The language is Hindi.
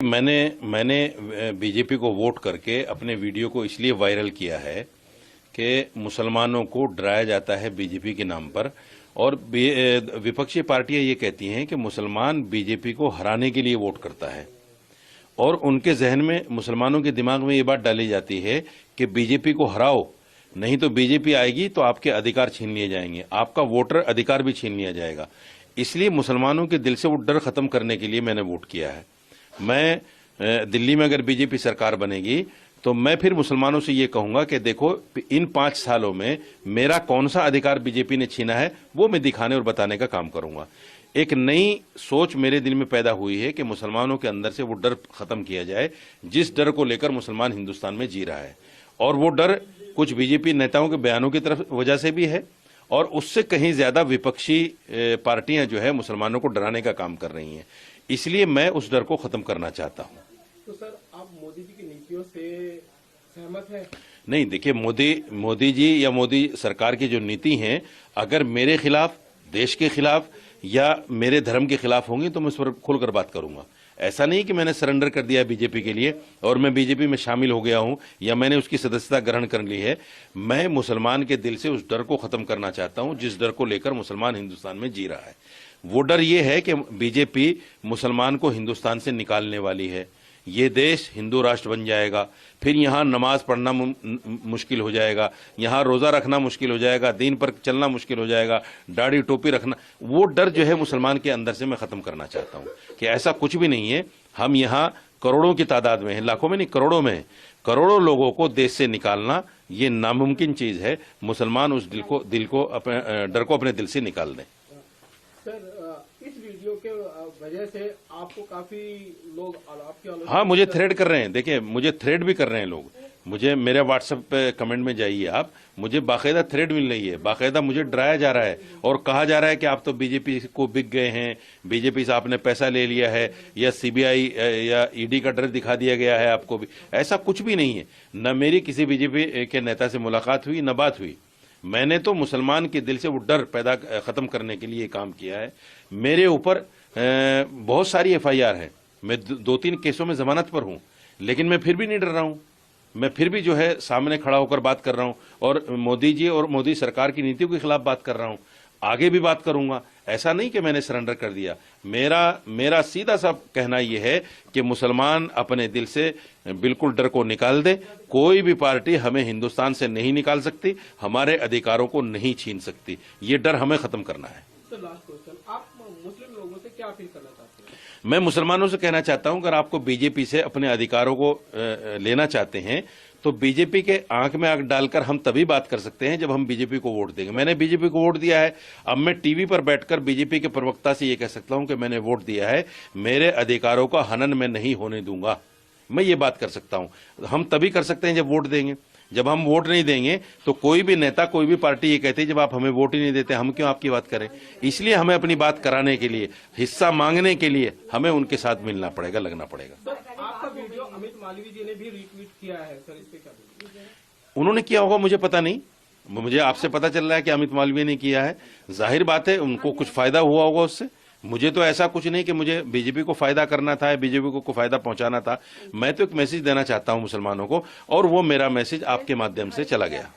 मैंने बीजेपी को वोट करके अपने वीडियो को इसलिए वायरल किया है कि मुसलमानों को डराया जाता है बीजेपी के नाम पर, और विपक्षी पार्टियां ये कहती हैं कि मुसलमान बीजेपी को हराने के लिए वोट करता है, और उनके जहन में, मुसलमानों के दिमाग में ये बात डाली जाती है कि बीजेपी को हराओ, नहीं तो बीजेपी आएगी तो आपके अधिकार छीन लिए जाएंगे, आपका वोटर अधिकार भी छीन लिया जाएगा। इसलिए मुसलमानों के दिल से वो डर खत्म करने के लिए मैंने वोट किया है। मैं दिल्ली में अगर बीजेपी सरकार बनेगी तो मैं फिर मुसलमानों से ये कहूंगा कि देखो, इन 5 सालों में मेरा कौन सा अधिकार बीजेपी ने छीना है वो मैं दिखाने और बताने का काम करूंगा। एक नई सोच मेरे दिल में पैदा हुई है कि मुसलमानों के अंदर से वो डर खत्म किया जाए, जिस डर को लेकर मुसलमान हिंदुस्तान में जी रहा है। और वो डर कुछ बीजेपी नेताओं के बयानों की तरफ वजह से भी है, और उससे कहीं ज्यादा विपक्षी पार्टियां जो है मुसलमानों को डराने का काम कर रही हैं। इसलिए मैं उस डर को खत्म करना चाहता हूं। तो सर, आप मोदी जी की नीतियों से सहमत हैं? नहीं, देखिए, मोदी जी या मोदी सरकार की जो नीति हैं, अगर मेरे खिलाफ, देश के खिलाफ या मेरे धर्म के खिलाफ होंगी तो मैं उस पर खुलकर बात करूंगा। ऐसा नहीं कि मैंने सरेंडर कर दिया बीजेपी के लिए और मैं बीजेपी में शामिल हो गया हूं या मैंने उसकी सदस्यता ग्रहण कर ली है। मैं मुसलमान के दिल से उस डर को खत्म करना चाहता हूं जिस डर को लेकर मुसलमान हिंदुस्तान में जी रहा है। वो डर ये है कि बीजेपी मुसलमान को हिंदुस्तान से निकालने वाली है, ये देश हिंदू राष्ट्र बन जाएगा, फिर यहाँ नमाज पढ़ना मुश्किल हो जाएगा, यहाँ रोजा रखना मुश्किल हो जाएगा, दीन पर चलना मुश्किल हो जाएगा, दाढ़ी टोपी रखना। वो डर जो है मुसलमान के अंदर से मैं खत्म करना चाहता हूँ कि ऐसा कुछ भी नहीं है। हम यहाँ करोड़ों की तादाद में हैं, लाखों में नहीं, करोड़ों में हैं। करोड़ों लोगों को देश से निकालना ये नामुमकिन चीज है। मुसलमान उस दिल को अपने डर को अपने दिल से निकाल दें। सर, इस वीडियो के वजह से आपको काफी लोग आपकी आलोचना, हाँ, मुझे थ्रेड कर रहे हैं। देखिए, मुझे थ्रेड भी कर रहे हैं लोग। मुझे मेरे व्हाट्सएप पे कमेंट में जाइए आप, मुझे बाकायदा थ्रेड मिल रही है, बाकायदा मुझे डराया जा रहा है और कहा जा रहा है कि आप तो बीजेपी को बिक गए हैं, बीजेपी से आपने पैसा ले लिया है, या सीबीआई या ईडी का डर दिखा दिया गया है आपको भी। ऐसा कुछ भी नहीं है। न मेरी किसी बीजेपी के नेता से मुलाकात हुई, न बात हुई। मैंने तो मुसलमान के दिल से वो डर खत्म करने के लिए काम किया है। मेरे ऊपर बहुत सारी एफआईआर है, मैं 2-3 केसों में जमानत पर हूं, लेकिन मैं फिर भी नहीं डर रहा हूं। मैं फिर भी जो है सामने खड़ा होकर बात कर रहा हूं और मोदी जी और मोदी सरकार की नीतियों के खिलाफ बात कर रहा हूं। आगे भी बात करूंगा। ऐसा नहीं कि मैंने सरेंडर कर दिया। मेरा सीधा सा कहना यह है कि मुसलमान अपने दिल से बिल्कुल डर को निकाल दे। कोई भी पार्टी हमें हिंदुस्तान से नहीं निकाल सकती, हमारे अधिकारों को नहीं छीन सकती। ये डर हमें खत्म करना है। तो लास्ट क्वेश्चन, आप मुस्लिम लोगों से क्या अपील करना चाहते हैं? मैं मुसलमानों से कहना चाहता हूं, अगर आपको बीजेपी से अपने अधिकारों को लेना चाहते हैं तो बीजेपी के आंख में आंख डालकर हम तभी बात कर सकते हैं जब हम बीजेपी को वोट देंगे। मैंने बीजेपी को वोट दिया है। अब मैं टीवी पर बैठकर बीजेपी के प्रवक्ता से ये कह सकता हूं कि मैंने वोट दिया है, मेरे अधिकारों का हनन मैं नहीं होने दूंगा। मैं ये बात कर सकता हूं। हम तभी कर सकते हैं जब वोट देंगे। जब हम वोट नहीं देंगे तो कोई भी नेता, कोई भी पार्टी ये कहती है जब आप हमें वोट ही नहीं देते, हम क्यों आपकी बात करें। इसलिए हमें अपनी बात कराने के लिए, हिस्सा मांगने के लिए हमें उनके साथ मिलना पड़ेगा, लगना पड़ेगा। सर, आपका वीडियो अमित मालवीय जी ने भी रीट्वीट किया है, सर इस पे क्या बोलेंगे? उन्होंने किया होगा, मुझे पता नहीं। मुझे आपसे पता चल रहा है कि अमित मालवीय ने किया है। जाहिर बात है उनको कुछ फायदा हुआ होगा उससे। मुझे तो ऐसा कुछ नहीं कि मुझे बीजेपी को फायदा करना था, बीजेपी को फायदा पहुंचाना था। मैं तो एक मैसेज देना चाहता हूं मुसलमानों को, और वो मेरा मैसेज आपके माध्यम से चला गया।